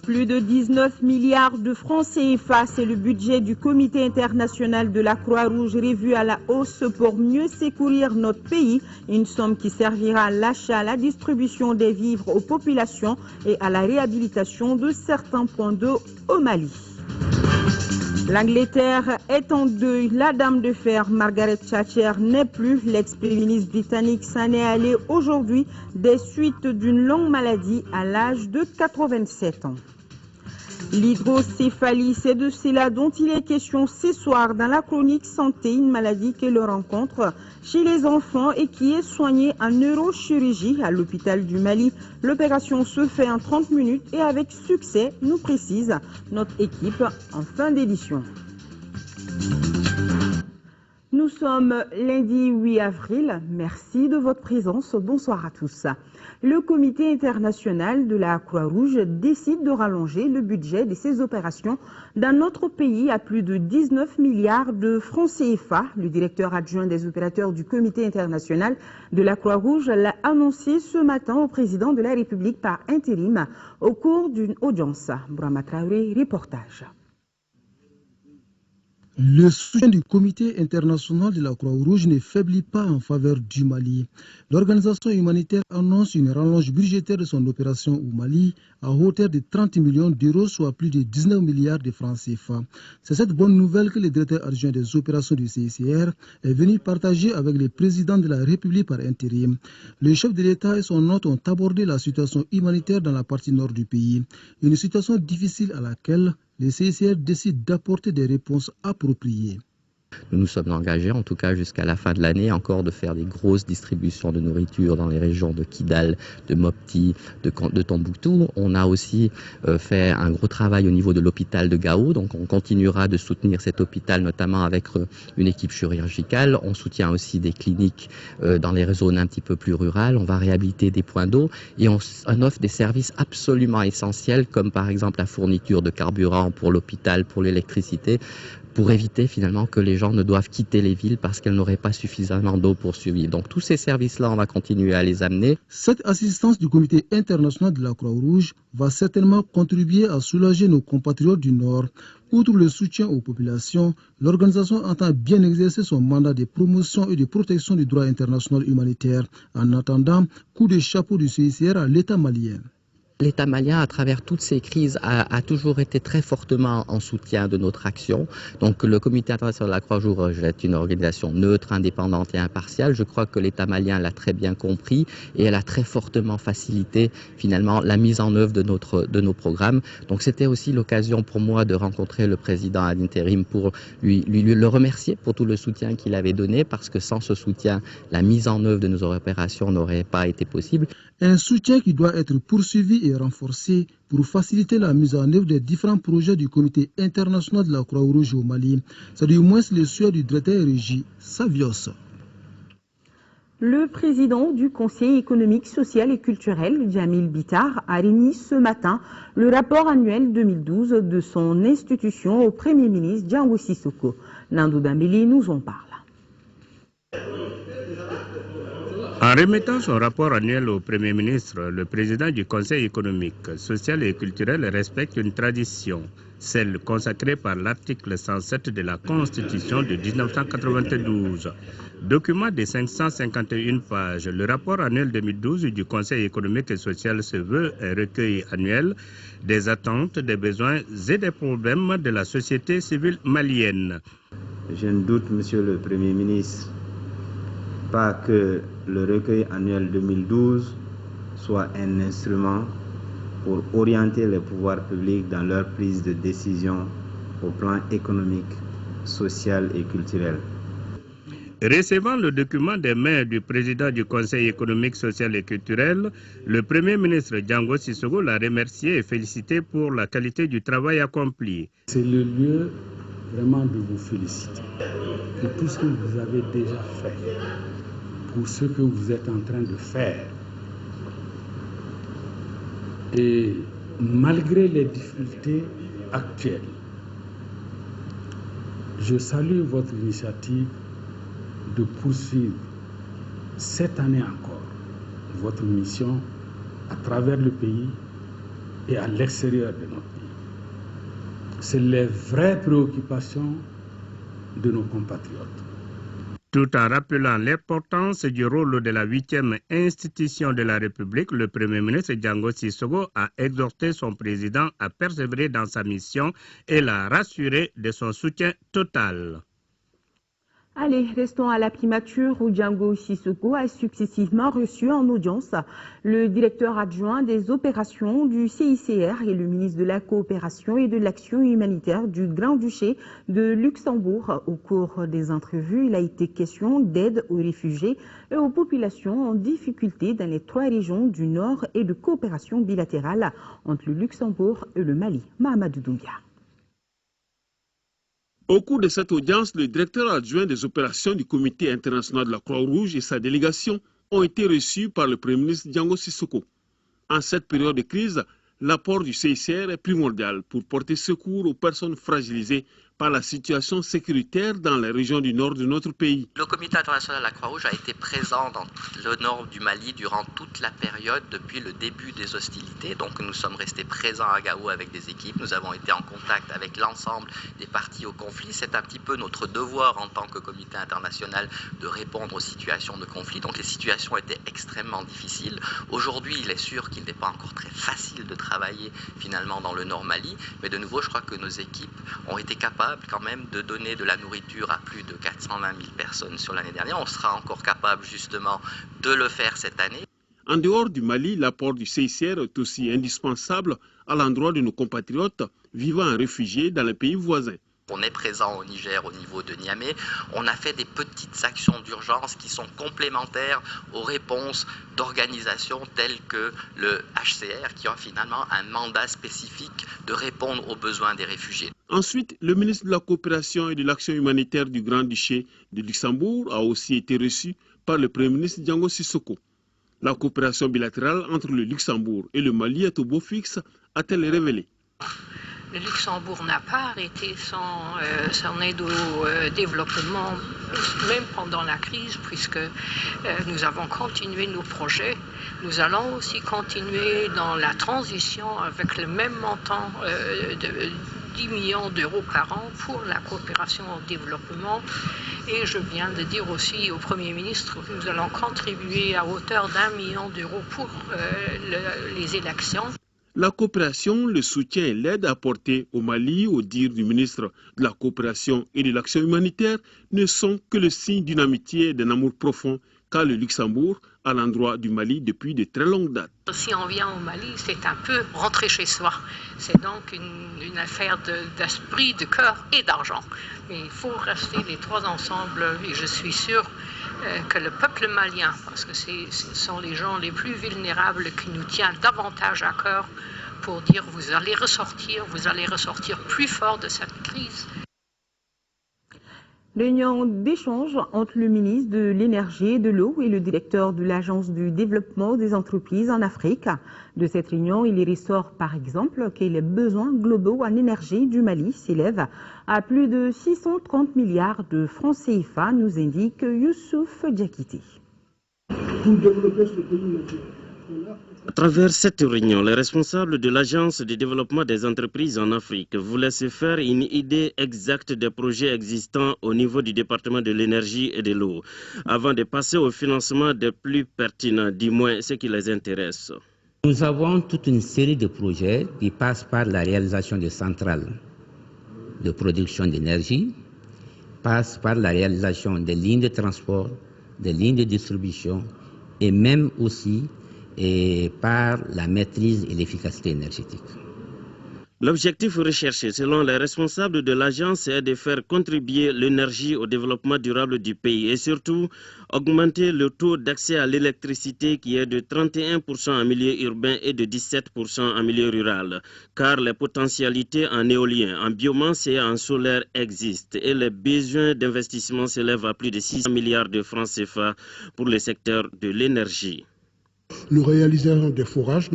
Plus de 19 milliards de francs CFA, c'est le budget du Comité international de la Croix-Rouge revu à la hausse pour mieux secourir notre pays. Une somme qui servira à l'achat, à la distribution des vivres aux populations et à la réhabilitation de certains points d'eau au Mali. L'Angleterre est en deuil. La dame de fer Margaret Thatcher n'est plus. L'ex-premier ministre britannique s'en est allé aujourd'hui des suites d'une longue maladie à l'âge de 87 ans. L'hydrocéphalie, c'est de cela dont il est question ce soir dans la chronique santé, une maladie que l'on rencontre chez les enfants et qui est soignée en neurochirurgie à l'hôpital du Mali. L'opération se fait en 30 minutes et avec succès, nous précise notre équipe en fin d'édition. Nous sommes lundi 8 avril. Merci de votre présence. Bonsoir à tous. Le Comité international de la Croix-Rouge décide de rallonger le budget de ses opérations dans notre pays à plus de 19 milliards de francs CFA. Le directeur adjoint des opérateurs du Comité international de la Croix-Rouge l'a annoncé ce matin au président de la République par intérim au cours d'une audience. Brahma Traoré, reportage. Le soutien du Comité international de la Croix-Rouge ne faiblit pas en faveur du Mali. L'organisation humanitaire annonce une rallonge budgétaire de son opération au Mali à hauteur de 30 millions d'euros, soit plus de 19 milliards de francs CFA. C'est cette bonne nouvelle que le directeur adjoint des opérations du CICR est venu partager avec le président de la République par intérim. Le chef de l'État et son hôte ont abordé la situation humanitaire dans la partie nord du pays. Une situation difficile à laquelle le CICR décide d'apporter des réponses appropriées. Nous nous sommes engagés, en tout cas jusqu'à la fin de l'année, encore de faire des grosses distributions de nourriture dans les régions de Kidal, de Mopti, de Tombouctou. On a aussi fait un gros travail au niveau de l'hôpital de Gao, donc on continuera de soutenir cet hôpital, notamment avec une équipe chirurgicale. On soutient aussi des cliniques dans les zones un petit peu plus rurales. On va réhabiliter des points d'eau et on offre des services absolument essentiels, comme par exemple la fourniture de carburant pour l'hôpital, pour l'électricité, pour éviter finalement que les gens ne doivent quitter les villes parce qu'elles n'auraient pas suffisamment d'eau pour survivre. Donc tous ces services-là, on va continuer à les amener. Cette assistance du Comité international de la Croix-Rouge va certainement contribuer à soulager nos compatriotes du Nord. Outre le soutien aux populations, l'organisation entend bien exercer son mandat de promotion et de protection du droit international humanitaire. En attendant, coup de chapeau du CICR à l'État malien. L'État malien, à travers toutes ces crises, a toujours été très fortement en soutien de notre action. Donc le Comité international de la Croix-Rouge est une organisation neutre, indépendante et impartiale. Je crois que l'État malien l'a très bien compris et elle a très fortement facilité finalement la mise en œuvre de nos programmes. Donc c'était aussi l'occasion pour moi de rencontrer le président à l'intérim pour lui le remercier pour tout le soutien qu'il avait donné, parce que sans ce soutien, la mise en œuvre de nos opérations n'aurait pas été possible. Un soutien qui doit être poursuivi et renforcé pour faciliter la mise en œuvre des différents projets du Comité international de la Croix-Rouge au Mali. C'est du moins le souhait du directeur Régis Savios. Le président du Conseil économique, social et culturel, Djamil Bitar, a remis ce matin le rapport annuel 2012 de son institution au Premier ministre Django Sissoko. Nandou Dambili nous en parle. En remettant son rapport annuel au Premier ministre, le président du Conseil économique, social et culturel respecte une tradition, celle consacrée par l'article 107 de la Constitution de 1992. Document de 551 pages, le rapport annuel 2012 du Conseil économique et social se veut un recueil annuel des attentes, des besoins et des problèmes de la société civile malienne. Je ne doute, Monsieur le Premier ministre, pas que le recueil annuel 2012 soit un instrument pour orienter les pouvoirs publics dans leur prise de décision au plan économique, social et culturel. Recevant le document des mains du président du Conseil économique, social et culturel, le Premier ministre Django Sissoko l'a remercié et félicité pour la qualité du travail accompli. C'est le lieu vraiment de vous féliciter pour tout ce que vous avez déjà fait, pour ce que vous êtes en train de faire. Et malgré les difficultés actuelles, je salue votre initiative de poursuivre cette année encore votre mission à travers le pays et à l'extérieur de notre pays. C'est les vraies préoccupations de nos compatriotes. Tout en rappelant l'importance du rôle de la 8e institution de la République, le Premier ministre Django Sissoko a exhorté son président à persévérer dans sa mission et l'a rassuré de son soutien total. Allez, restons à la primature où Django Sissoko a successivement reçu en audience le directeur adjoint des opérations du CICR et le ministre de la Coopération et de l'Action humanitaire du Grand-Duché de Luxembourg. Au cours des entrevues, il a été question d'aide aux réfugiés et aux populations en difficulté dans les 3 régions du Nord et de coopération bilatérale entre le Luxembourg et le Mali. Mahamadou Doumbia. Au cours de cette audience, le directeur adjoint des opérations du Comité international de la Croix-Rouge et sa délégation ont été reçus par le Premier ministre Django Sissoko. En cette période de crise, l'apport du CICR est primordial pour porter secours aux personnes fragilisées par la situation sécuritaire dans les régions du nord de notre pays. Le Comité international de la Croix-Rouge a été présent dans le nord du Mali durant toute la période depuis le début des hostilités. Donc nous sommes restés présents à Gao avec des équipes. Nous avons été en contact avec l'ensemble des parties au conflit. C'est un petit peu notre devoir en tant que comité international de répondre aux situations de conflit. Donc les situations étaient extrêmement difficiles. Aujourd'hui, il est sûr qu'il n'est pas encore très facile de travailler finalement dans le nord Mali. Mais de nouveau, je crois que nos équipes ont été capables quand même de donner de la nourriture à plus de 420 000 personnes sur l'année dernière. On sera encore capable justement de le faire cette année. En dehors du Mali, l'apport du CICR est aussi indispensable à l'endroit de nos compatriotes vivant en réfugiés dans les pays voisins. On est présent au Niger au niveau de Niamey. On a fait des petites actions d'urgence qui sont complémentaires aux réponses d'organisations telles que le HCR qui a finalement un mandat spécifique de répondre aux besoins des réfugiés. Ensuite, le ministre de la Coopération et de l'Action humanitaire du Grand-Duché de Luxembourg a aussi été reçu par le Premier ministre Django Sissoko. La coopération bilatérale entre le Luxembourg et le Mali est au beau fixe, a-t-elle révélé. Le Luxembourg n'a pas arrêté son aide au développement, même pendant la crise, puisque nous avons continué nos projets. Nous allons aussi continuer dans la transition avec le même montant de 10 millions d'euros par an pour la coopération au développement. Et je viens de dire aussi au Premier ministre que nous allons contribuer à hauteur d'1 million d'euros pour les élections. La coopération, le soutien et l'aide apportée au Mali, au dire du ministre de la Coopération et de l'Action humanitaire, ne sont que le signe d'une amitié et d'un amour profond qu'a le Luxembourg à l'endroit du Mali depuis de très longues dates. Si on vient au Mali, c'est un peu rentrer chez soi. C'est donc une affaire d'esprit, de cœur et d'argent. Mais il faut rester les 3 ensemble et je suis sûre que le peuple malien, parce que ce sont les gens les plus vulnérables qui nous tiennent davantage à cœur pour dire vous allez ressortir plus fort de cette crise. Réunion d'échange entre le ministre de l'Énergie et de l'Eau et le directeur de l'Agence du développement des entreprises en Afrique. De cette réunion, il y ressort par exemple que les besoins globaux en énergie du Mali s'élèvent à plus de 630 milliards de francs CFA, nous indique Youssouf Diakité. Pour développer ce pays, à travers cette réunion, les responsables de l'Agence de développement des entreprises en Afrique voulaient se faire une idée exacte des projets existants au niveau du département de l'énergie et de l'eau, avant de passer au financement des plus pertinents, du moins ce qui les intéresse. Nous avons toute une série de projets qui passent par la réalisation de centrales de production d'énergie, passent par la réalisation des lignes de transport, des lignes de distribution et même aussi par la maîtrise et l'efficacité énergétique. L'objectif recherché selon les responsables de l'agence est de faire contribuer l'énergie au développement durable du pays et surtout augmenter le taux d'accès à l'électricité qui est de 31% en milieu urbain et de 17% en milieu rural. Car les potentialités en éolien, en biomasse et en solaire existent et les besoins d'investissement s'élèvent à plus de 600 milliards de francs CFA pour le secteur de l'énergie. Nous réalisons des forages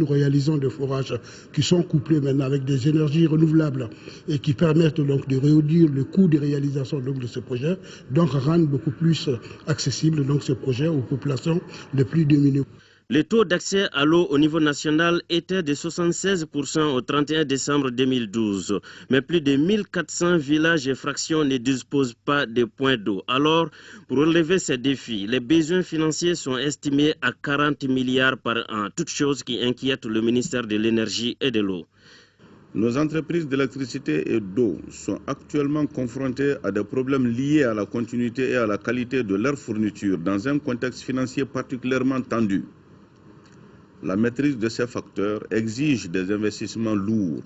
qui sont couplés maintenant avec des énergies renouvelables et qui permettent donc de réduire le coût de réalisation donc, de ce projet, donc rendre beaucoup plus accessible donc, ce projet aux populations les plus démunies. Le taux d'accès à l'eau au niveau national était de 76% au 31 décembre 2012. Mais plus de 1400 villages et fractions ne disposent pas de points d'eau. Alors, pour relever ces défis, les besoins financiers sont estimés à 40 milliards par an, toute chose qui inquiète le ministère de l'Énergie et de l'eau. Nos entreprises d'électricité et d'eau sont actuellement confrontées à des problèmes liés à la continuité et à la qualité de leur fourniture dans un contexte financier particulièrement tendu. La maîtrise de ces facteurs exige des investissements lourds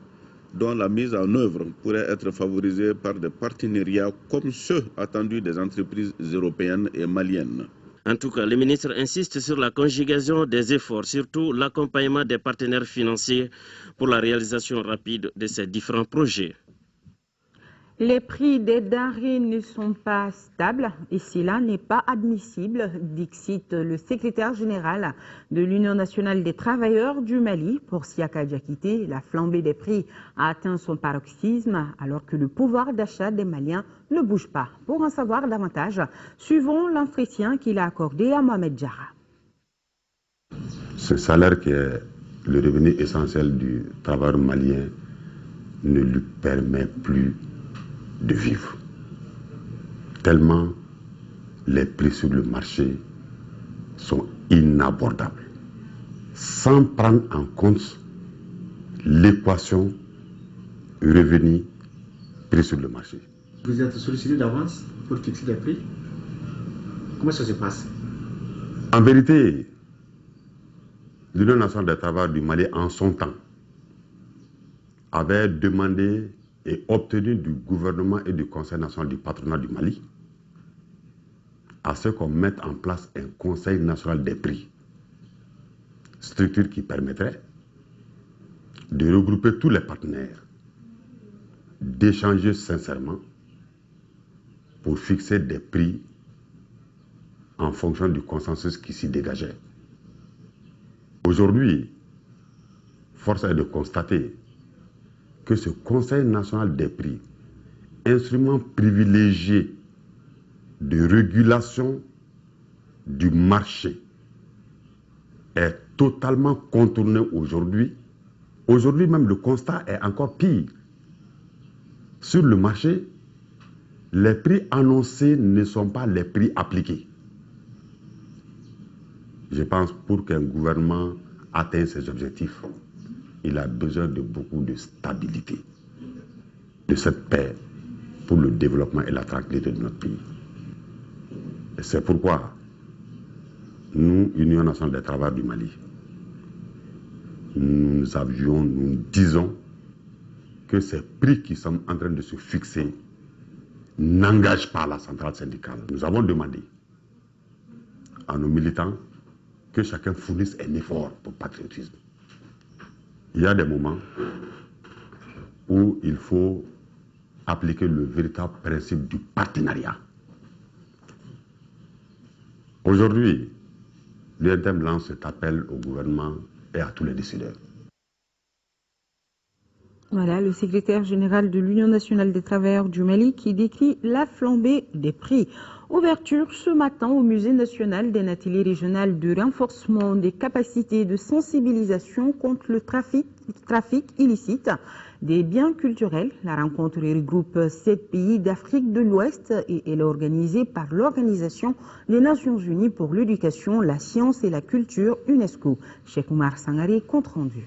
dont la mise en œuvre pourrait être favorisée par des partenariats comme ceux attendus des entreprises européennes et maliennes. En tout cas, le ministre insiste sur la conjugaison des efforts, surtout l'accompagnement des partenaires financiers pour la réalisation rapide de ces différents projets. Les prix des denrées ne sont pas stables et cela n'est pas admissible, dixit le secrétaire général de l'Union nationale des travailleurs du Mali. Pour Siaka Diakité, la flambée des prix a atteint son paroxysme alors que le pouvoir d'achat des Maliens ne bouge pas. Pour en savoir davantage, suivons l'entretien qu'il a accordé à Mohamed Diarra. Ce salaire qui est le revenu essentiel du travailleur malien ne lui permet plus de vivre, tellement les prix sur le marché sont inabordables, sans prendre en compte l'équation revenu prix sur le marché. Vous êtes sollicité d'avance pour fixer les prix? Comment ça se passe? En vérité, l'Union nationale des travailleurs du Mali, en son temps, avait demandé et obtenu du gouvernement et du Conseil national du patronat du Mali à ce qu'on mette en place un Conseil national des prix, structure qui permettrait de regrouper tous les partenaires, d'échanger sincèrement pour fixer des prix en fonction du consensus qui s'y dégageait. Aujourd'hui, force est de constater que ce Conseil national des prix, instrument privilégié de régulation du marché, est totalement contourné aujourd'hui. Aujourd'hui même, le constat est encore pire. Sur le marché, les prix annoncés ne sont pas les prix appliqués. Je pense pour qu'un gouvernement atteigne ses objectifs, il a besoin de beaucoup de stabilité, de cette paix pour le développement et la tranquillité de notre pays. Et c'est pourquoi nous, Union nationale des travailleurs du Mali, nous disons que ces prix qui sont en train de se fixer n'engagent pas la centrale syndicale. Nous avons demandé à nos militants que chacun fournisse un effort pour le patriotisme. Il y a des moments où il faut appliquer le véritable principe du partenariat. Aujourd'hui, l'UNTM lance cet appel au gouvernement et à tous les décideurs. Voilà le secrétaire général de l'Union nationale des travailleurs du Mali qui décrit la flambée des prix. Ouverture ce matin au Musée national d'un atelier régional de renforcement des capacités de sensibilisation contre le trafic illicite des biens culturels. La rencontre regroupe 7 pays d'Afrique de l'Ouest et elle est organisée par l'Organisation des Nations Unies pour l'éducation, la science et la culture, UNESCO. Cheikh Oumar Sangaré, compte rendu.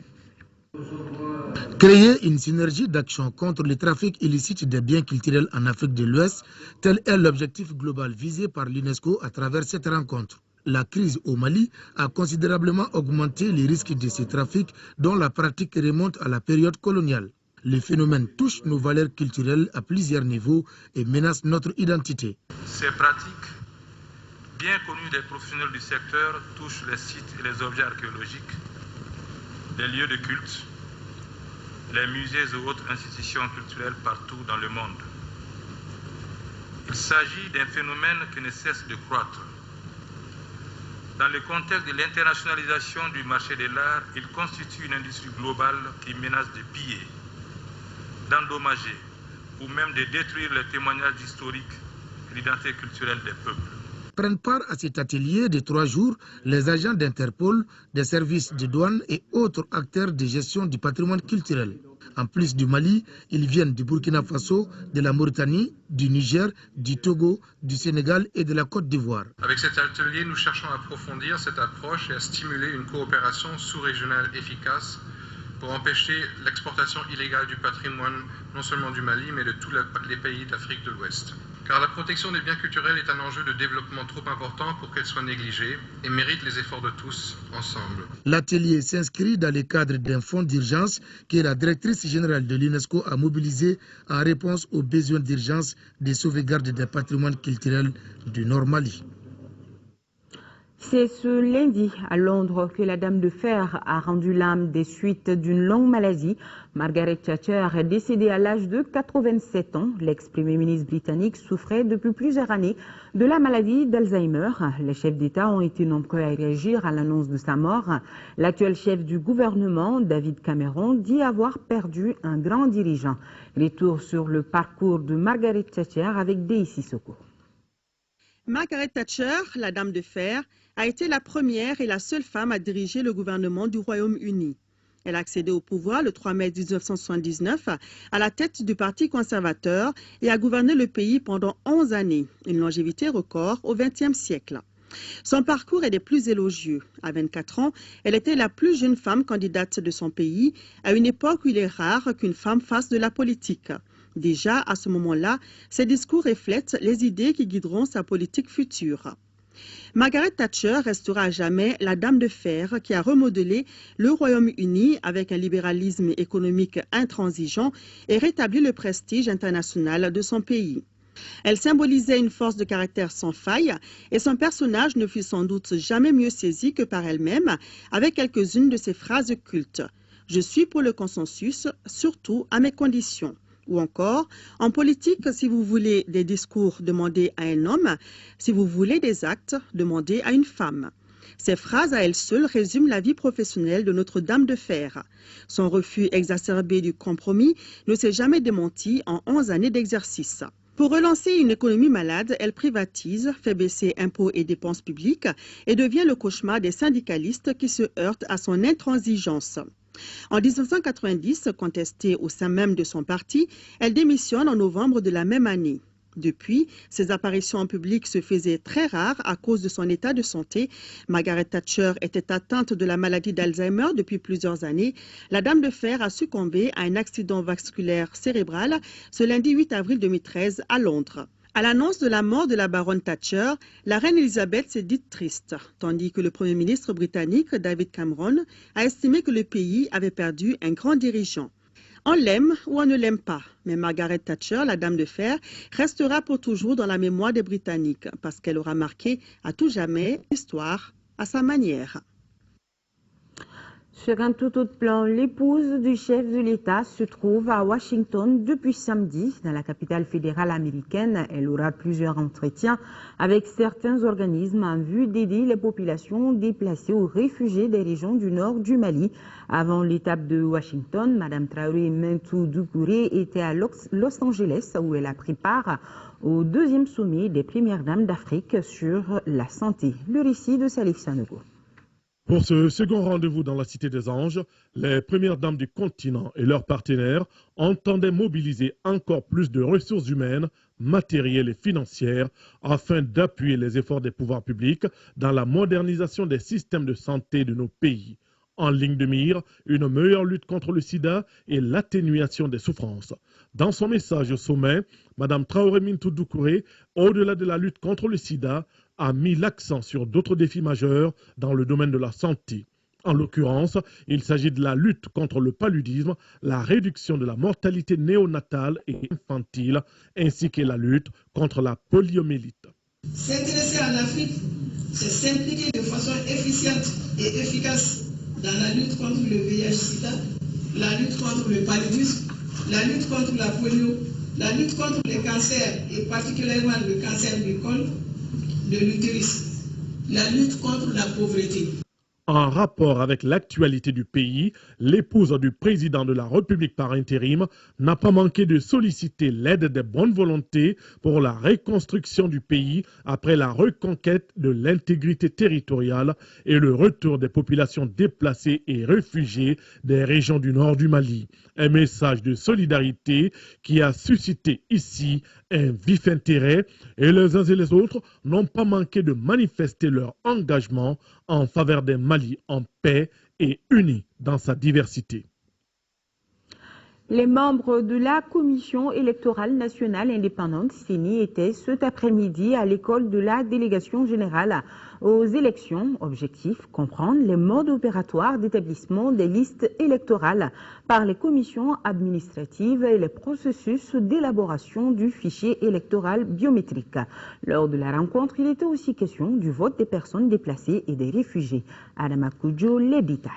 Créer une synergie d'action contre le trafic illicite des biens culturels en Afrique de l'Ouest, tel est l'objectif global visé par l'UNESCO à travers cette rencontre. La crise au Mali a considérablement augmenté les risques de ce trafic dont la pratique remonte à la période coloniale. Le phénomène touche nos valeurs culturelles à plusieurs niveaux et menace notre identité. Ces pratiques, bien connues des professionnels du secteur, touchent les sites et les objets archéologiques, les lieux de culte, les musées et autres institutions culturelles partout dans le monde. Il s'agit d'un phénomène qui ne cesse de croître. Dans le contexte de l'internationalisation du marché de l'art, il constitue une industrie globale qui menace de piller, d'endommager ou même de détruire les témoignages historiques et l'identité culturelle des peuples. Prennent part à cet atelier de 3 jours les agents d'Interpol, des services de douane et autres acteurs de gestion du patrimoine culturel. En plus du Mali, ils viennent du Burkina Faso, de la Mauritanie, du Niger, du Togo, du Sénégal et de la Côte d'Ivoire. Avec cet atelier, nous cherchons à approfondir cette approche et à stimuler une coopération sous-régionale efficace pour empêcher l'exportation illégale du patrimoine, non seulement du Mali, mais de tous les pays d'Afrique de l'Ouest. Car la protection des biens culturels est un enjeu de développement trop important pour qu'elle soit négligée et mérite les efforts de tous ensemble. L'atelier s'inscrit dans le cadre d'un fonds d'urgence que la directrice générale de l'UNESCO a mobilisé en réponse aux besoins d'urgence des sauvegardes des patrimoines culturels du Nord Mali. C'est ce lundi à Londres que la Dame de Fer a rendu l'âme des suites d'une longue maladie. Margaret Thatcher est décédée à l'âge de 87 ans. L'ex-premier ministre britannique souffrait depuis plusieurs années de la maladie d'Alzheimer. Les chefs d'État ont été nombreux à réagir à l'annonce de sa mort. L'actuel chef du gouvernement, David Cameron, dit avoir perdu un grand dirigeant. Retour sur le parcours de Margaret Thatcher avec Daisy Soko. Margaret Thatcher, la Dame de Fer, a été la première et la seule femme à diriger le gouvernement du Royaume-Uni. Elle a accédé au pouvoir le 3 mai 1979 à la tête du Parti conservateur et a gouverné le pays pendant 11 années, une longévité record au XXe siècle. Son parcours est des plus élogieux. À 24 ans, elle était la plus jeune femme candidate de son pays, à une époque où il est rare qu'une femme fasse de la politique. Déjà, à ce moment-là, ses discours reflètent les idées qui guideront sa politique future. Margaret Thatcher restera à jamais la Dame de Fer qui a remodelé le Royaume-Uni avec un libéralisme économique intransigeant et rétabli le prestige international de son pays. Elle symbolisait une force de caractère sans faille et son personnage ne fut sans doute jamais mieux saisi que par elle-même avec quelques-unes de ses phrases cultes. « Je suis pour le consensus, surtout à mes conditions ». Ou encore, en politique, si vous voulez des discours, demandez à un homme. Si vous voulez des actes, demandez à une femme. Ces phrases à elles seules résument la vie professionnelle de notre Dame de Fer. Son refus exacerbé du compromis ne s'est jamais démenti en 11 années d'exercice. Pour relancer une économie malade, elle privatise, fait baisser impôts et dépenses publiques et devient le cauchemar des syndicalistes qui se heurtent à son intransigeance. En 1990, contestée au sein même de son parti, elle démissionne en novembre de la même année. Depuis, ses apparitions en public se faisaient très rares à cause de son état de santé. Margaret Thatcher était atteinte de la maladie d'Alzheimer depuis plusieurs années. La Dame de Fer a succombé à un accident vasculaire cérébral ce lundi 8 avril 2013 à Londres. À l'annonce de la mort de la baronne Thatcher, la reine Elisabeth s'est dite triste, tandis que le Premier ministre britannique David Cameron a estimé que le pays avait perdu un grand dirigeant. On l'aime ou on ne l'aime pas, mais Margaret Thatcher, la Dame de Fer, restera pour toujours dans la mémoire des Britanniques, parce qu'elle aura marqué à tout jamais l'histoire à sa manière. Sur un tout autre plan, l'épouse du chef de l'État se trouve à Washington depuis samedi, dans la capitale fédérale américaine. Elle aura plusieurs entretiens avec certains organismes en vue d'aider les populations déplacées ou réfugiées des régions du nord du Mali. Avant l'étape de Washington, Mme Traoré Mentou Doucouré était à Los Angeles où elle a pris part au 2e sommet des premières dames d'Afrique sur la santé. Le récit de Salif Sanogo. Pour ce second rendez-vous dans la Cité des Anges, les premières dames du continent et leurs partenaires entendaient mobiliser encore plus de ressources humaines, matérielles et financières afin d'appuyer les efforts des pouvoirs publics dans la modernisation des systèmes de santé de nos pays. En ligne de mire, une meilleure lutte contre le sida et l'atténuation des souffrances. Dans son message au sommet, Mme Traoré Mintou Doucouré, au-delà de la lutte contre le sida, a mis l'accent sur d'autres défis majeurs dans le domaine de la santé. En l'occurrence, il s'agit de la lutte contre le paludisme, la réduction de la mortalité néonatale et infantile, ainsi que la lutte contre la poliomyélite. S'intéresser à l'Afrique, c'est s'impliquer de façon efficiente et efficace dans la lutte contre le VIH-Sida, la lutte contre le paludisme, la lutte contre la polio, la lutte contre les cancers et particulièrement le cancer du col, de l'utérus, la lutte contre la pauvreté. En rapport avec l'actualité du pays, l'épouse du président de la République par intérim n'a pas manqué de solliciter l'aide des bonnes volontés pour la reconstruction du pays après la reconquête de l'intégrité territoriale et le retour des populations déplacées et réfugiées des régions du nord du Mali. Un message de solidarité qui a suscité ici un vif intérêt et les uns et les autres n'ont pas manqué de manifester leur engagement en faveur d'un Mali en paix et uni dans sa diversité. Les membres de la Commission électorale nationale indépendante CENI étaient cet après-midi à l'école de la délégation générale aux élections. Objectif, comprendre les modes opératoires d'établissement des listes électorales par les commissions administratives et les processus d'élaboration du fichier électoral biométrique. Lors de la rencontre, il était aussi question du vote des personnes déplacées et des réfugiés. Adama Koudjo les détaille.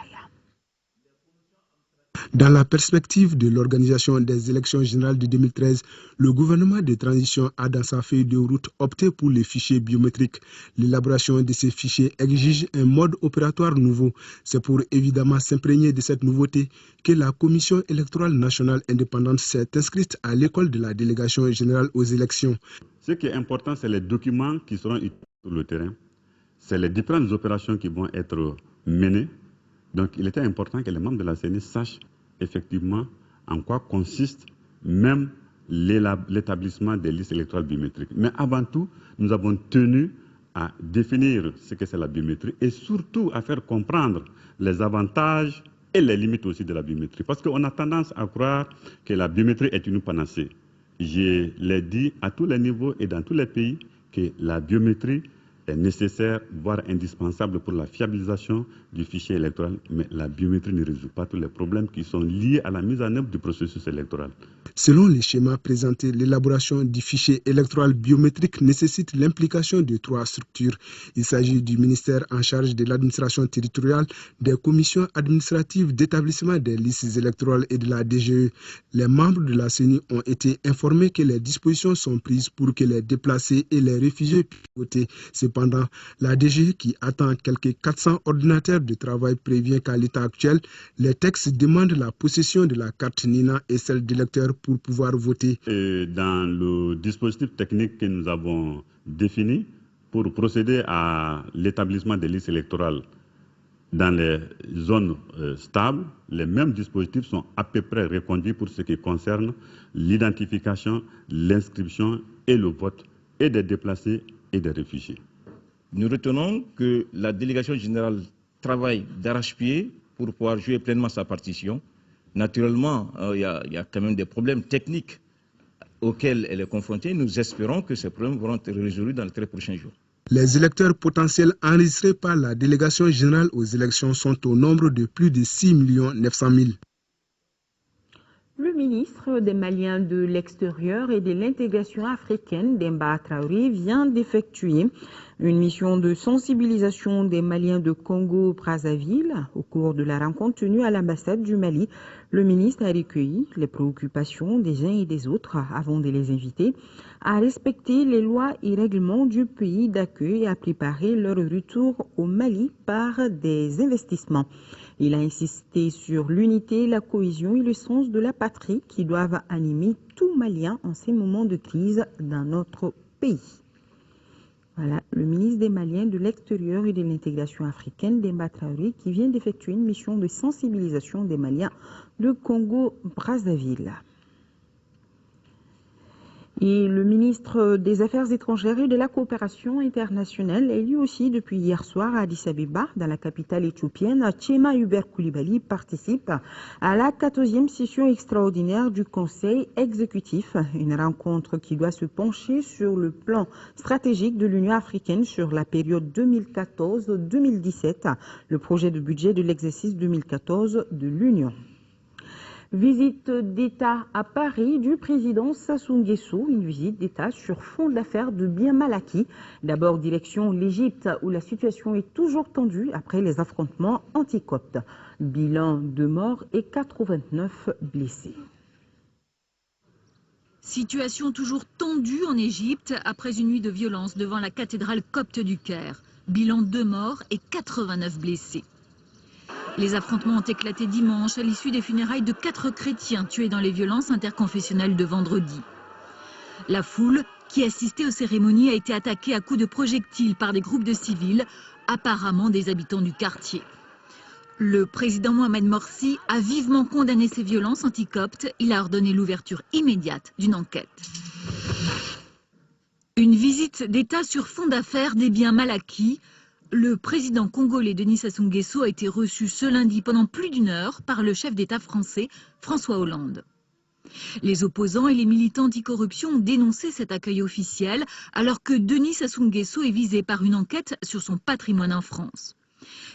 Dans la perspective de l'organisation des élections générales de 2013, le gouvernement de transition a dans sa feuille de route opté pour les fichiers biométriques. L'élaboration de ces fichiers exige un mode opératoire nouveau. C'est pour évidemment s'imprégner de cette nouveauté que la Commission électorale nationale indépendante s'est inscrite à l'école de la délégation générale aux élections. Ce qui est important, c'est les documents qui seront utilisés sur le terrain. C'est les différentes opérations qui vont être menées. Donc il était important que les membres de la CENI sachent effectivement en quoi consiste même l'établissement des listes électorales biométriques. Mais avant tout, nous avons tenu à définir ce que c'est la biométrie et surtout à faire comprendre les avantages et les limites aussi de la biométrie. Parce qu'on a tendance à croire que la biométrie est une panacée. Je l'ai dit à tous les niveaux et dans tous les pays que la biométrie est nécessaire, voire indispensable pour la fiabilisation du fichier électoral, mais la biométrie ne résout pas tous les problèmes qui sont liés à la mise en œuvre du processus électoral. Selon les schémas présentés, l'élaboration du fichier électoral biométrique nécessite l'implication de 3 structures. Il s'agit du ministère en charge de l'administration territoriale, des commissions administratives d'établissement des listes électorales et de la DGE. Les membres de la CENI ont été informés que les dispositions sont prises pour que les déplacés et les réfugiés puissent voter. Cependant, la DGE, qui attend quelques 400 ordinateurs de travail, prévient qu'à l'état actuel, les textes demandent la possession de la carte NINA et celle d'électeur pour pouvoir voter. Dans le dispositif technique que nous avons défini pour procéder à l'établissement des listes électorales dans les zones stables, les mêmes dispositifs sont à peu près reconduits pour ce qui concerne l'identification, l'inscription et le vote et des déplacés et des réfugiés. Nous retenons que la délégation générale travaille d'arrache-pied pour pouvoir jouer pleinement sa partition. Naturellement, il y a quand même des problèmes techniques auxquels elle est confrontée. Nous espérons que ces problèmes vont être résolus dans les très prochains jours. Les électeurs potentiels enregistrés par la délégation générale aux élections sont au nombre de plus de 6 900 000. Le ministre des Maliens de l'extérieur et de l'intégration africaine, Demba Traoré, vient d'effectuer une mission de sensibilisation des Maliens de Congo-Brazzaville. Au cours de la rencontre tenue à l'ambassade du Mali, le ministre a recueilli les préoccupations des uns et des autres avant de les inviter à respecter les lois et règlements du pays d'accueil et à préparer leur retour au Mali par des investissements. Il a insisté sur l'unité, la cohésion et le sens de la patrie qui doivent animer tout Malien en ces moments de crise dans notre pays. Voilà, le ministre des Maliens de l'extérieur et de l'intégration africaine, Demba Traoré, qui vient d'effectuer une mission de sensibilisation des Maliens de Congo-Brazzaville. Et le ministre des Affaires étrangères et de la coopération internationale est lui aussi depuis hier soir à Addis Abeba, dans la capitale éthiopienne. Tchema Hubert Koulibaly participe à la 14e session extraordinaire du Conseil exécutif, une rencontre qui doit se pencher sur le plan stratégique de l'Union africaine sur la période 2014-2017, le projet de budget de l'exercice 2014 de l'Union. Visite d'État à Paris du président Sassou Nguesso, une visite d'État sur fond d'affaires de biens mal acquis. D'abord direction l'Égypte où la situation est toujours tendue après les affrontements anti-coptes. Bilan de morts et 89 blessés. Situation toujours tendue en Égypte après une nuit de violence devant la cathédrale copte du Caire. Bilan 2 morts et 89 blessés. Les affrontements ont éclaté dimanche à l'issue des funérailles de 4 chrétiens tués dans les violences interconfessionnelles de vendredi. La foule qui assistait aux cérémonies a été attaquée à coups de projectiles par des groupes de civils, apparemment des habitants du quartier. Le président Mohamed Morsi a vivement condamné ces violences anti-coptes. Il a ordonné l'ouverture immédiate d'une enquête. Une visite d'État sur fond d'affaires des biens mal acquis. Le président congolais Denis Sassou Nguesso a été reçu ce lundi pendant plus d'1 heure par le chef d'État français François Hollande. Les opposants et les militants anticorruption ont dénoncé cet accueil officiel alors que Denis Sassou Nguesso est visé par une enquête sur son patrimoine en France.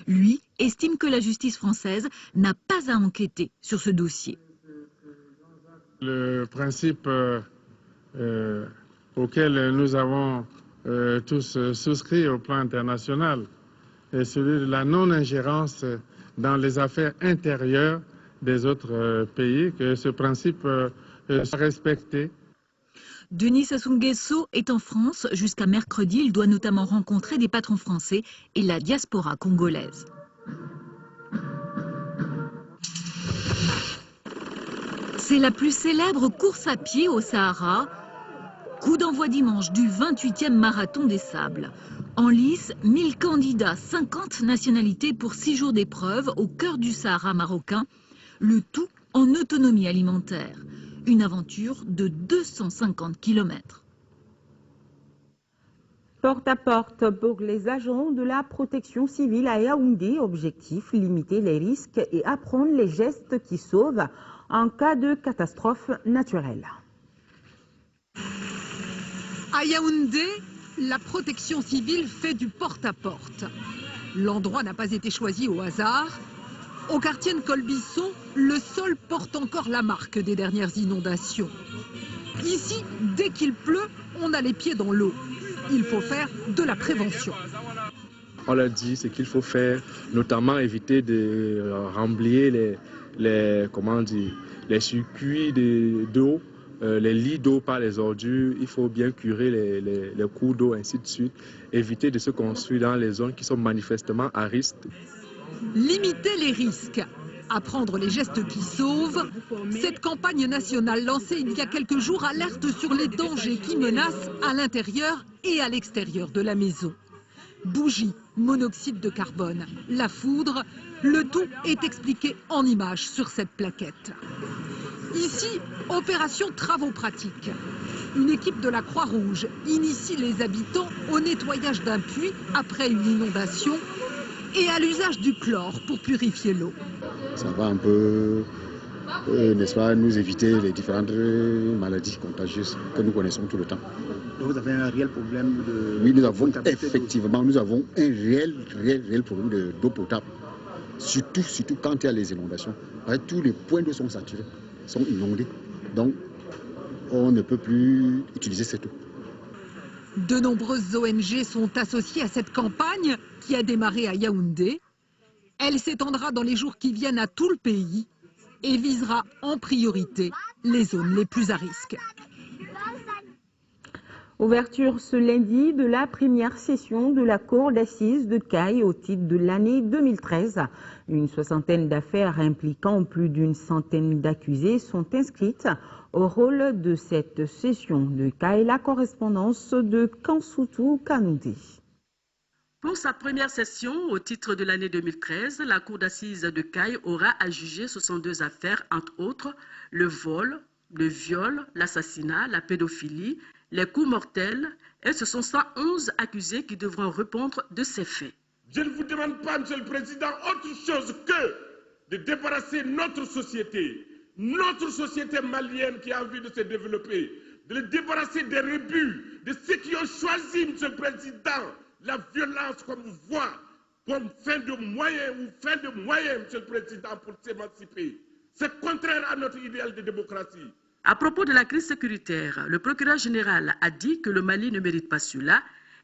Lui estime que la justice française n'a pas à enquêter sur ce dossier. Le principe auquel nous avons tous souscrit au plan international est celui de la non-ingérence dans les affaires intérieures des autres pays, que ce principe soit respecté. Denis Sassou Nguesso est en France jusqu'à mercredi. Il doit notamment rencontrer des patrons français et la diaspora congolaise. C'est la plus célèbre course à pied au Sahara. Coup d'envoi dimanche du 28e marathon des sables. En lice, 1000 candidats, 50 nationalités pour 6 jours d'épreuve au cœur du Sahara marocain. Le tout en autonomie alimentaire. Une aventure de 250 km. Porte à porte pour les agents de la protection civile à Yaoundé. Objectif, limiter les risques et apprendre les gestes qui sauvent en cas de catastrophe naturelle. À Yaoundé, la protection civile fait du porte-à-porte. L'endroit n'a pas été choisi au hasard. Au quartier Nkolbisson, le sol porte encore la marque des dernières inondations. Ici, dès qu'il pleut, on a les pieds dans l'eau. Il faut faire de la prévention. On leur dit ce qu'il faut faire, notamment éviter de remplir les circuits d'eau, les lits d'eau par les ordures. Il faut bien curer les cours d'eau, ainsi de suite. Éviter de se construire dans les zones qui sont manifestement à risque. Limiter les risques, apprendre les gestes qui sauvent. Cette campagne nationale lancée il y a quelques jours alerte sur les dangers qui menacent à l'intérieur et à l'extérieur de la maison. Bougies, monoxyde de carbone, la foudre, le tout est expliqué en images sur cette plaquette. Ici, opération travaux pratiques. Une équipe de la Croix-Rouge initie les habitants au nettoyage d'un puits après une inondation et à l'usage du chlore pour purifier l'eau. Ça va un peu, n'est-ce pas, nous éviter les différentes maladies contagieuses que nous connaissons tout le temps. Donc vous avez un réel problème de... Oui, nous avons effectivement, un réel problème d'eau potable. Surtout quand il y a les inondations. Tous les points d'eau sont saturés, sont inondés. Donc, on ne peut plus utiliser cette eau. De nombreuses ONG sont associées à cette campagne qui a démarré à Yaoundé. Elle s'étendra dans les jours qui viennent à tout le pays et visera en priorité les zones les plus à risque. Ouverture ce lundi de la première session de la Cour d'assises de Caille au titre de l'année 2013. Une soixantaine d'affaires impliquant plus d'une centaine d'accusés sont inscrites au rôle de cette session de Caille. La correspondance de Kansoutou Kanoudi. Pour sa première session, au titre de l'année 2013, la Cour d'assises de Caille aura à juger 62 affaires, entre autres le vol, le viol, l'assassinat, la pédophilie, les coups mortels, et ce sont 111 accusés qui devront répondre de ces faits. Je ne vous demande pas, Monsieur le Président, autre chose que de débarrasser notre société malienne qui a envie de se développer, de le débarrasser des rebuts, de ceux qui ont choisi, Monsieur le Président, la violence comme voie, comme fin de moyen, Monsieur le Président, pour s'émanciper. C'est contraire à notre idéal de démocratie. À propos de la crise sécuritaire, le procureur général a dit que le Mali ne mérite pas cela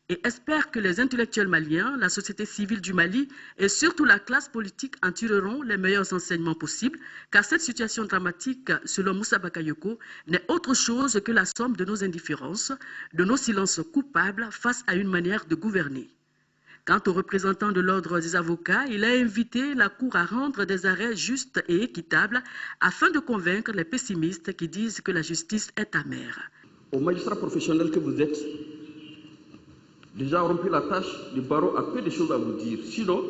et espère que les intellectuels maliens, la société civile du Mali et surtout la classe politique en tireront les meilleurs enseignements possibles, car cette situation dramatique, selon Moussa Bakayoko, n'est autre chose que la somme de nos indifférences, de nos silences coupables face à une manière de gouverner. Quant aux représentants de l'ordre des avocats, il a invité la Cour à rendre des arrêts justes et équitables afin de convaincre les pessimistes qui disent que la justice est amère. Aux magistrats professionnels que vous êtes, déjà rempli la tâche, le barreau a peu de choses à vous dire. Sinon,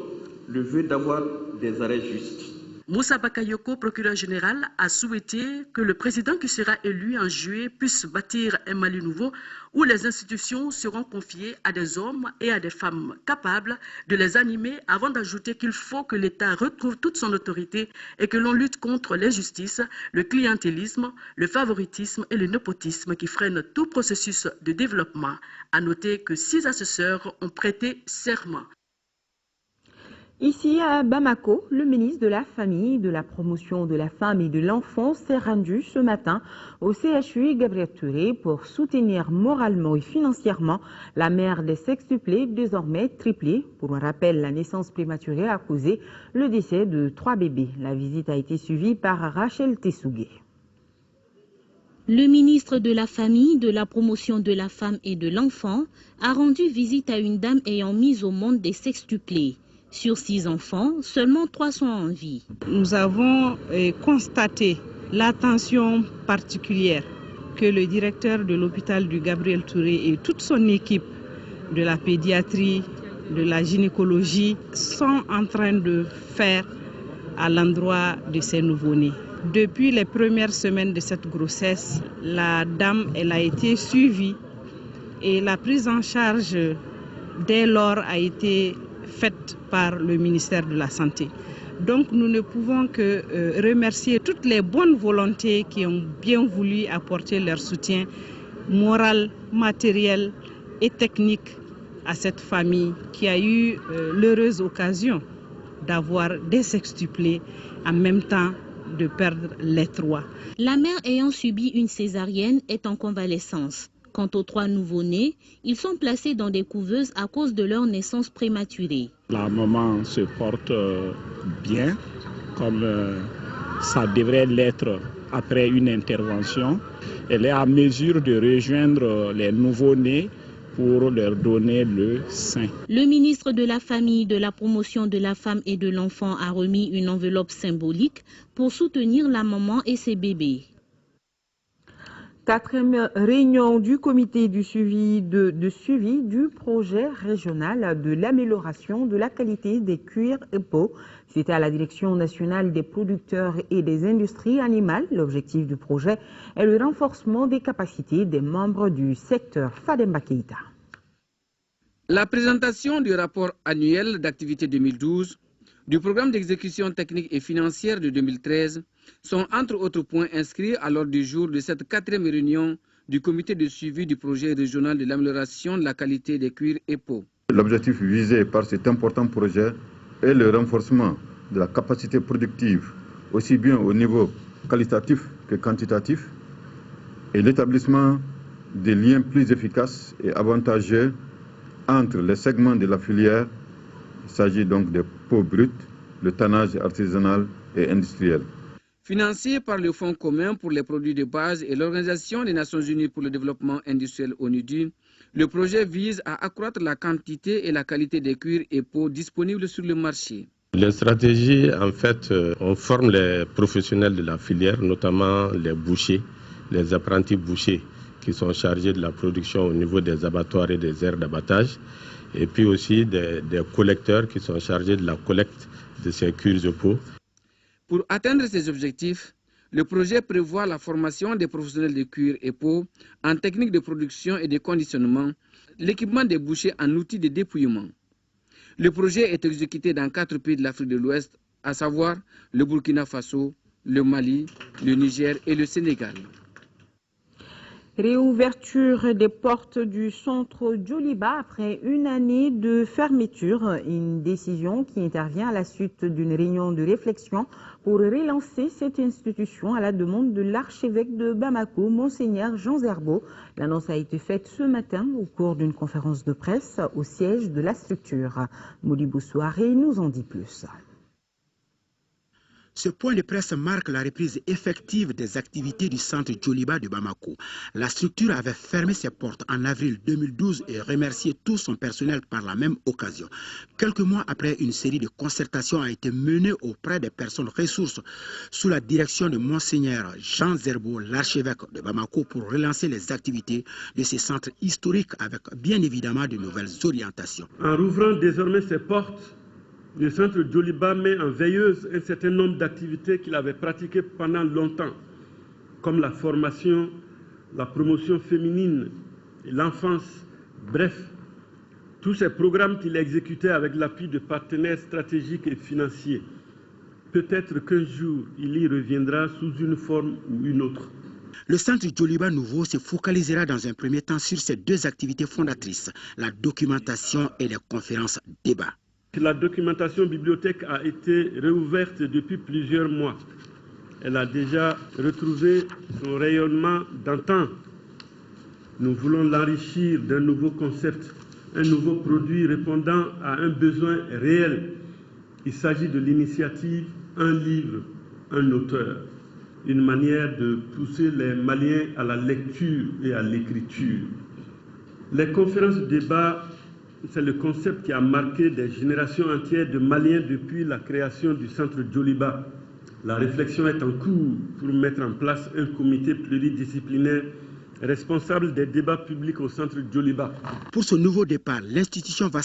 le vœu d'avoir des arrêts justes. Moussa Bakayoko, procureur général, a souhaité que le président qui sera élu en juillet puisse bâtir un Mali nouveau où les institutions seront confiées à des hommes et à des femmes capables de les animer, avant d'ajouter qu'il faut que l'État retrouve toute son autorité et que l'on lutte contre l'injustice, le clientélisme, le favoritisme et le népotisme qui freinent tout processus de développement. À noter que 6 assesseurs ont prêté serment. Ici à Bamako, le ministre de la Famille, de la Promotion de la Femme et de l'Enfant s'est rendu ce matin au CHU Gabriel Touré pour soutenir moralement et financièrement la mère des sextuplés, désormais triplés. Pour un rappel, la naissance prématurée a causé le décès de 3 bébés. La visite a été suivie par Rachel Tessougué. Le ministre de la Famille, de la Promotion de la Femme et de l'Enfant a rendu visite à une dame ayant mis au monde des sextuplés. Sur 6 enfants, seulement 3 sont en vie. Nous avons constaté l'attention particulière que le directeur de l'hôpital du Gabriel Touré et toute son équipe de la pédiatrie, de la gynécologie sont en train de faire à l'endroit de ces nouveau-nés. Depuis les premières semaines de cette grossesse, la dame elle a été suivie et la prise en charge dès lors a été faite par le ministère de la Santé. Donc nous ne pouvons que remercier toutes les bonnes volontés qui ont bien voulu apporter leur soutien moral, matériel et technique à cette famille qui a eu l'heureuse occasion d'avoir des sextuplés en même temps de perdre les 3. La mère ayant subi une césarienne est en convalescence. Quant aux 3 nouveau-nés, ils sont placés dans des couveuses à cause de leur naissance prématurée. La maman se porte bien, comme ça devrait l'être après une intervention. Elle est à mesure de rejoindre les nouveau-nés pour leur donner le sein. Le ministre de la Famille, de la Promotion de la Femme et de l'Enfant a remis une enveloppe symbolique pour soutenir la maman et ses bébés. 4e réunion du comité de suivi du projet régional de l'amélioration de la qualité des cuirs et peaux. C'était à la Direction nationale des producteurs et des industries animales. L'objectif du projet est le renforcement des capacités des membres du secteur. Fademba Keïta. La présentation du rapport annuel d'activité 2012, du programme d'exécution technique et financière de 2013 sont entre autres points inscrits à l'ordre du jour de cette 4e réunion du comité de suivi du projet régional de l'amélioration de la qualité des cuirs et peaux. L'objectif visé par cet important projet est le renforcement de la capacité productive, aussi bien au niveau qualitatif que quantitatif, et l'établissement des liens plus efficaces et avantageux entre les segments de la filière. Il s'agit donc des peaux brutes, le tannage artisanal et industriel. Financé par le Fonds commun pour les produits de base et l'Organisation des Nations Unies pour le développement industriel ONUDI, le projet vise à accroître la quantité et la qualité des cuirs et peaux disponibles sur le marché. Les stratégies, en fait, on forme les professionnels de la filière, notamment les bouchers, les apprentis bouchers qui sont chargés de la production au niveau des abattoirs et des aires d'abattage, et puis aussi des collecteurs qui sont chargés de la collecte de ces cuirs et peaux. Pour atteindre ces objectifs, le projet prévoit la formation des professionnels de cuir et peau en technique de production et de conditionnement, l'équipement des bouchers en outils de dépouillement. Le projet est exécuté dans 4 pays de l'Afrique de l'Ouest, à savoir le Burkina Faso, le Mali, le Niger et le Sénégal. Réouverture des portes du centre Djoliba après une année de fermeture. Une décision qui intervient à la suite d'une réunion de réflexion pour relancer cette institution à la demande de l'archevêque de Bamako, Monseigneur Jean Zerbo. L'annonce a été faite ce matin au cours d'une conférence de presse au siège de la structure. Modibo Souaré nous en dit plus. Ce point de presse marque la reprise effective des activités du centre Djoliba de Bamako. La structure avait fermé ses portes en avril 2012 et remercié tout son personnel par la même occasion. Quelques mois après, une série de concertations a été menée auprès des personnes ressources sous la direction de Monseigneur Jean Zerbo, l'archevêque de Bamako, pour relancer les activités de ce centre historique avec bien évidemment de nouvelles orientations. En rouvrant désormais ses portes, le centre Djoliba met en veilleuse un certain nombre d'activités qu'il avait pratiquées pendant longtemps, comme la formation, la promotion féminine et l'enfance. Bref, tous ces programmes qu'il exécutait avec l'appui de partenaires stratégiques et financiers. Peut-être qu'un jour, il y reviendra sous une forme ou une autre. Le centre Djoliba nouveau se focalisera dans un premier temps sur ces deux activités fondatrices, la documentation et les conférences débats. La documentation bibliothèque a été réouverte depuis plusieurs mois. Elle a déjà retrouvé son rayonnement d'antan. Nous voulons l'enrichir d'un nouveau concept, un nouveau produit répondant à un besoin réel. Il s'agit de l'initiative Un livre, un auteur, une manière de pousser les Maliens à la lecture et à l'écriture. Les conférences débat, c'est le concept qui a marqué des générations entières de Maliens depuis la création du centre Djoliba. La réflexion est en cours pour mettre en place un comité pluridisciplinaire responsable des débats publics au centre Djoliba. Pour ce nouveau départ, l'institution va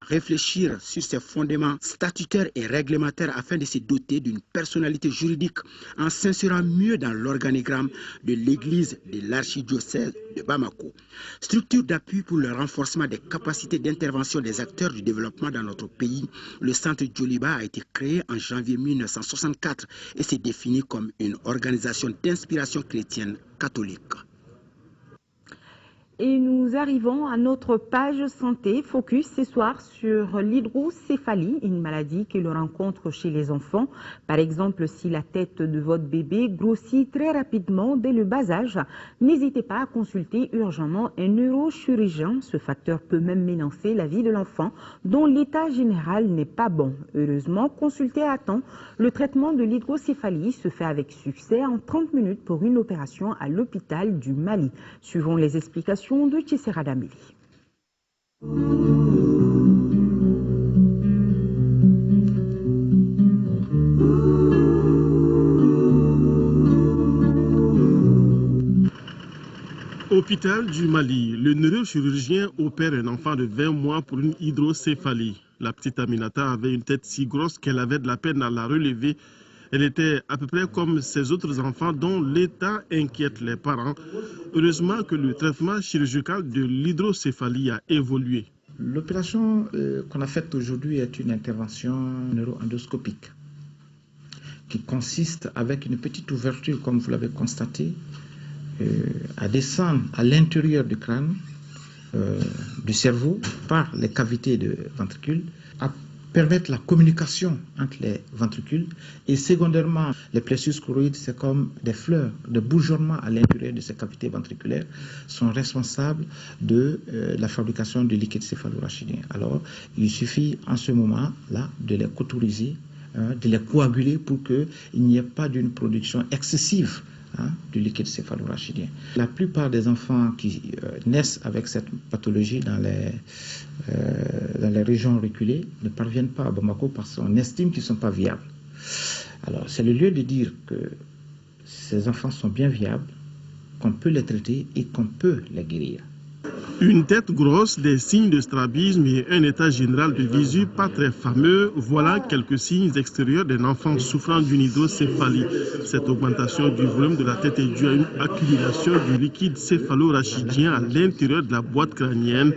réfléchir sur ses fondements statutaires et réglementaires afin de se doter d'une personnalité juridique en s'insérant mieux dans l'organigramme de l'église de l'archidiocèse de Bamako. Structure d'appui pour le renforcement des capacités d'intervention des acteurs du développement dans notre pays, le centre Djoliba a été créé en janvier 1964 et s'est défini comme une organisation d'inspiration chrétienne catholique. Et nous arrivons à notre page santé. Focus ce soir sur l'hydrocéphalie, une maladie que l'on rencontre chez les enfants. Par exemple, si la tête de votre bébé grossit très rapidement dès le bas âge, n'hésitez pas à consulter urgemment un neurochirurgien. Ce facteur peut même menacer la vie de l'enfant dont l'état général n'est pas bon. Heureusement, consultez à temps. Le traitement de l'hydrocéphalie se fait avec succès en 30 minutes pour une opération à l'hôpital du Mali. Suivons les explications de Tchessera Dameli. Hôpital du Mali, le neurochirurgien opère un enfant de 20 mois pour une hydrocéphalie. La petite Aminata avait une tête si grosse qu'elle avait de la peine à la relever. Elle était à peu près comme ses autres enfants dont l'état inquiète les parents. Heureusement que le traitement chirurgical de l'hydrocéphalie a évolué. L'opération qu'on a faite aujourd'hui est une intervention neuroendoscopique qui consiste avec une petite ouverture, comme vous l'avez constaté, à descendre à l'intérieur du crâne, du cerveau, par les cavités de ventricules, à permettre la communication entre les ventricules. Et secondairement, les plexus choroïdes, c'est comme des fleurs, des bourgeonnements à l'intérieur de ces cavités ventriculaires sont responsables de la fabrication du liquide céphalorachidien. Alors, il suffit en ce moment-là de les cauteriser, de les coaguler pour qu'il n'y ait pas d'une production excessive du liquide céphalorachidien. La plupart des enfants qui naissent avec cette pathologie dans les régions reculées ne parviennent pas à Bamako parce qu'on estime qu'ils ne sont pas viables. Alors c'est le lieu de dire que ces enfants sont bien viables, qu'on peut les traiter et qu'on peut les guérir. Une tête grosse, des signes de strabisme et un état général de visu pas très fameux, voilà quelques signes extérieurs d'un enfant souffrant d'une hydrocéphalie. Cette augmentation du volume de la tête est due à une accumulation du liquide céphalorachidien à l'intérieur de la boîte crânienne.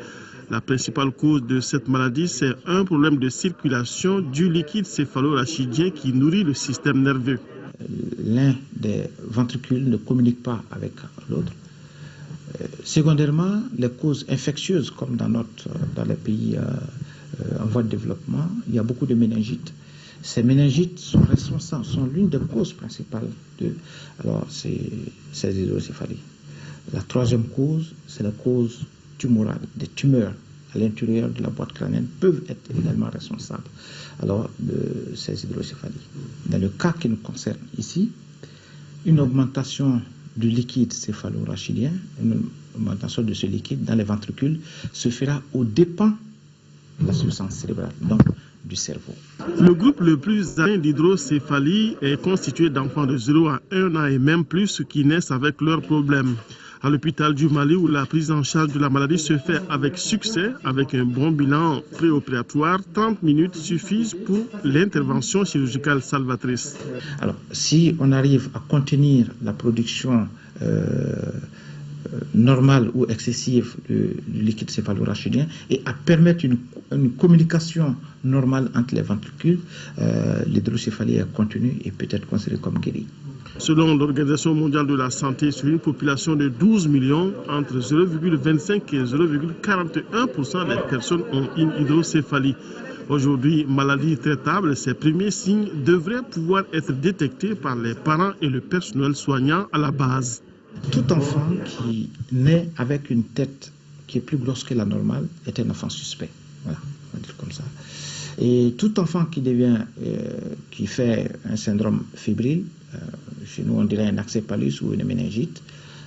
La principale cause de cette maladie, c'est un problème de circulation du liquide céphalorachidien qui nourrit le système nerveux. L'un des ventricules ne communique pas avec l'autre. Secondairement, les causes infectieuses, comme dans les pays en voie de développement, il y a beaucoup de méningites. Ces méningites sont l'une des causes principales de ces hydrocéphalies. La troisième cause, c'est la cause tumorale, des tumeurs à l'intérieur de la boîte crânienne peuvent être également responsables alors de ces hydrocéphalies. Dans le cas qui nous concerne ici, une augmentation du liquide céphalo-rachidien, une augmentation de ce liquide dans les ventricules se fera aux dépens de la substance cérébrale, donc du cerveau. Le groupe le plus atteint d'hydrocéphalie est constitué d'enfants de 0 à 1 an et même plus qui naissent avec leurs problèmes. À l'hôpital du Mali, où la prise en charge de la maladie se fait avec succès, avec un bon bilan préopératoire, 30 minutes suffisent pour l'intervention chirurgicale salvatrice. Alors, si on arrive à contenir la production normale ou excessive du liquide céphalo-rachidien et à permettre une communication normale entre les ventricules, l'hydrocéphalie est contenue et peut être considérée comme guérie. Selon l'Organisation mondiale de la santé, sur une population de 12 millions, entre 0,25 et 0,41% des personnes ont une hydrocéphalie. Aujourd'hui, maladie traitable, ces premiers signes devraient pouvoir être détectés par les parents et le personnel soignant à la base. Tout enfant qui naît avec une tête qui est plus grosse que la normale est un enfant suspect. Voilà, on va dire comme ça. Et tout enfant qui fait un syndrome fébrile, chez nous on dirait un encéphalus ou une méningite,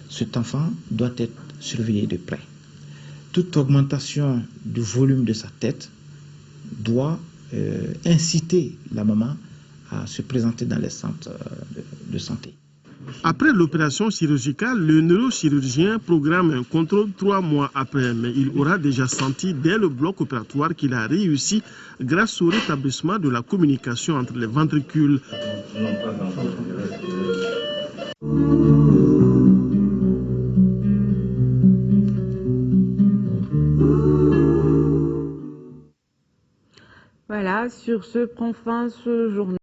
cet enfant doit être surveillé de près. Toute augmentation du volume de sa tête doit inciter la maman à se présenter dans les centres de santé. Après l'opération chirurgicale, le neurochirurgien programme un contrôle 3 mois après, mais il aura déjà senti dès le bloc opératoire qu'il a réussi grâce au rétablissement de la communication entre les ventricules. Voilà, sur ce prend fin ce journal.